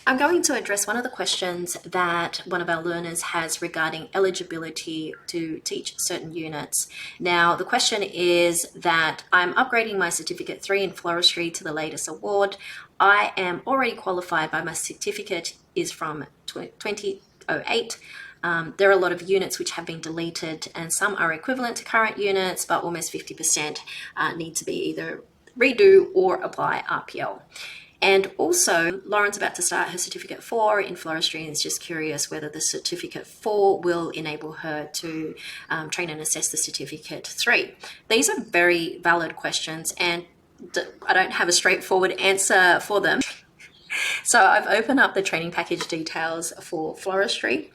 I'm going to address one of the questions that one of our learners has regarding eligibility to teach certain units. Now, the question is that I'm upgrading my Certificate 3 in Floristry to the latest award. I am already qualified, but my certificate is from 2008. There are a lot of units which have been deleted, and some are equivalent to current units, but almost 50% need to be either redo or apply RPL. And also, Lauren's about to start her Certificate 4 in Floristry and is just curious whether the Certificate 4 will enable her to train and assess the Certificate 3. These are very valid questions, and I don't have a straightforward answer for them. So I've opened up the training package details for Floristry,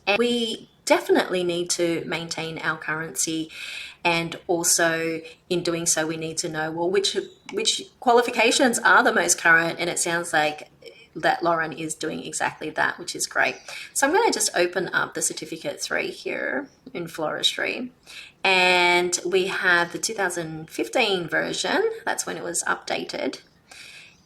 and we definitely need to maintain our currency, and also in doing so we need to know, well, which qualifications are the most current, and it sounds like that Lauren is doing exactly that, which is great. So I'm going to just open up the Certificate 3 here in Floristry, and we have the 2015 version. That's when it was updated.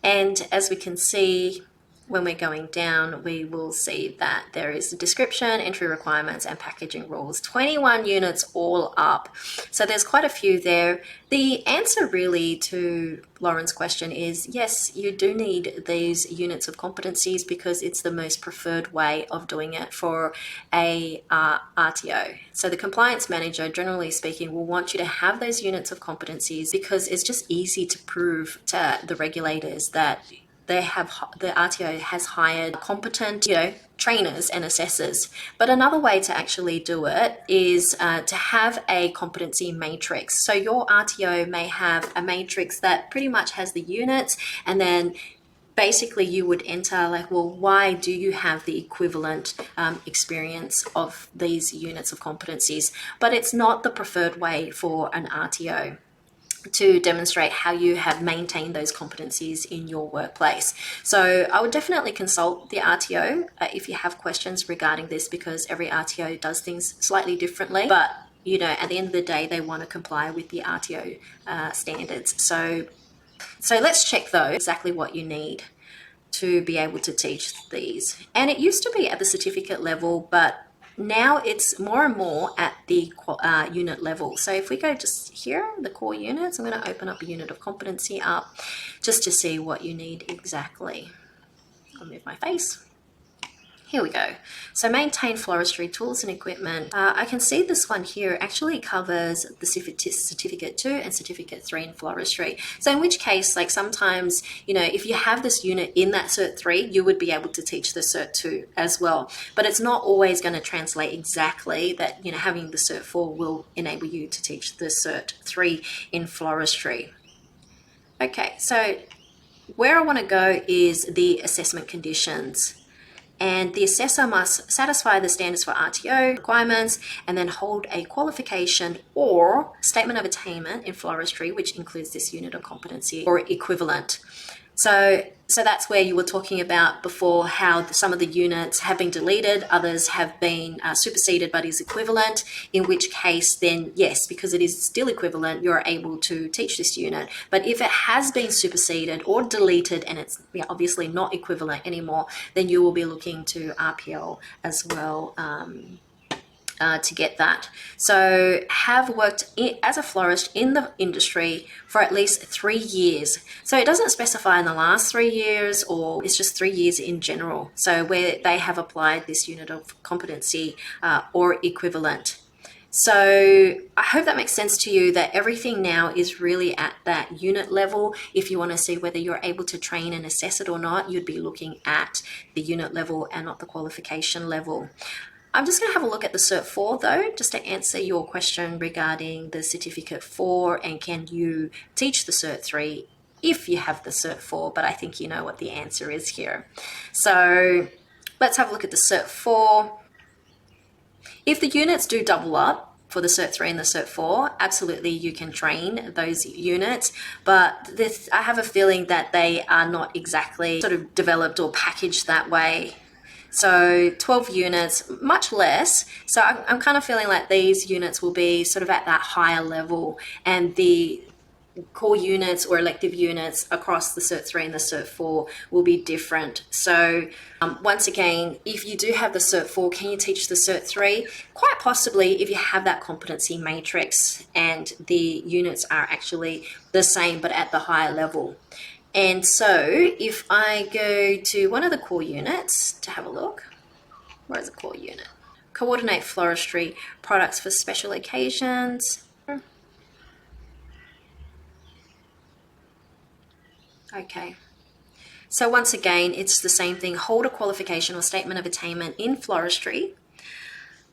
And as we can see, when we're going down, we will see that there is a description, entry requirements, and packaging rules. 21 units all up. So there's quite a few there. The answer really to Lauren's question is yes, you do need these units of competencies because it's the most preferred way of doing it for a RTO. So the compliance manager, generally speaking, will want you to have those units of competencies because it's just easy to prove to the regulators that the RTO has hired competent, trainers and assessors. But another way to actually do it is to have a competency matrix. So your RTO may have a matrix that pretty much has the units, and then basically you would enter like, well, why do you have the equivalent experience of these units of competencies? But it's not the preferred way for an RTO to demonstrate how you have maintained those competencies in your workplace. So I would definitely consult the RTO if you have questions regarding this, because every RTO does things slightly differently. But at the end of the day, they want to comply with the RTO standards. So let's check though exactly what you need to be able to teach these. And it used to be at the certificate level, but now it's more and more at the unit level. So if we go just here, the core units, I'm going to open up a unit of competency up just to see what you need exactly. I'll move my face. Here we go. So maintain floristry tools and equipment. I can see this one here actually covers the Certificate 2 and Certificate 3 in floristry. So in which case, like sometimes, if you have this unit in that Cert 3, you would be able to teach the Cert 2 as well. But it's not always going to translate exactly that, having the Cert 4 will enable you to teach the Cert 3 in floristry. Okay, so where I want to go is the assessment conditions. And the assessor must satisfy the standards for RTO requirements and then hold a qualification or statement of attainment in floristry, which includes this unit of competency or equivalent. So that's where you were talking about before how some of the units have been deleted, others have been superseded but is equivalent, in which case then yes, because it is still equivalent, you're able to teach this unit. But if it has been superseded or deleted and it's obviously not equivalent anymore, then you will be looking to RPL as well to get that. So have worked as a florist in the industry for at least 3 years. So it doesn't specify in the last 3 years, or it's just 3 years in general. So where they have applied this unit of competency or equivalent. So I hope that makes sense to you, that everything now is really at that unit level. If you want to see whether you're able to train and assess it or not, you'd be looking at the unit level and not the qualification level. I'm just going to have a look at the Cert 4 though, just to answer your question regarding the Certificate 4 and can you teach the Cert 3 if you have the Cert 4, but I think you know what the answer is here. So let's have a look at the Cert 4. If the units do double up for the Cert 3 and the Cert 4, absolutely you can train those units, but I have a feeling that they are not exactly sort of developed or packaged that way. So 12 units, much less. So I'm kind of feeling like these units will be sort of at that higher level, and the core units or elective units across the Cert 3 and the Cert 4 will be different. So once again, if you do have the Cert 4, can you teach the Cert 3? Quite possibly, if you have that competency matrix and the units are actually the same but at the higher level. And so if I go to one of the core units to have a look, where is the core unit? Coordinate floristry products for special occasions. Okay. So once again, it's the same thing. Hold a qualification or statement of attainment in floristry,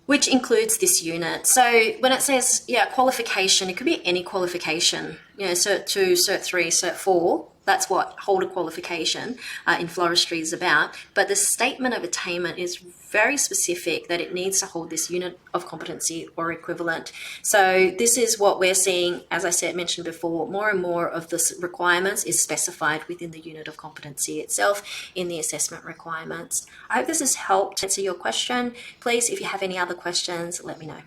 which includes this unit. So when it says, qualification, it could be any qualification, Cert 2, Cert 3, Cert 4. That's what hold a qualification in floristry is about. But the statement of attainment is very specific that it needs to hold this unit of competency or equivalent. So this is what we're seeing, as I mentioned before, more and more of the requirements is specified within the unit of competency itself in the assessment requirements. I hope this has helped answer your question. Please, if you have any other questions, let me know.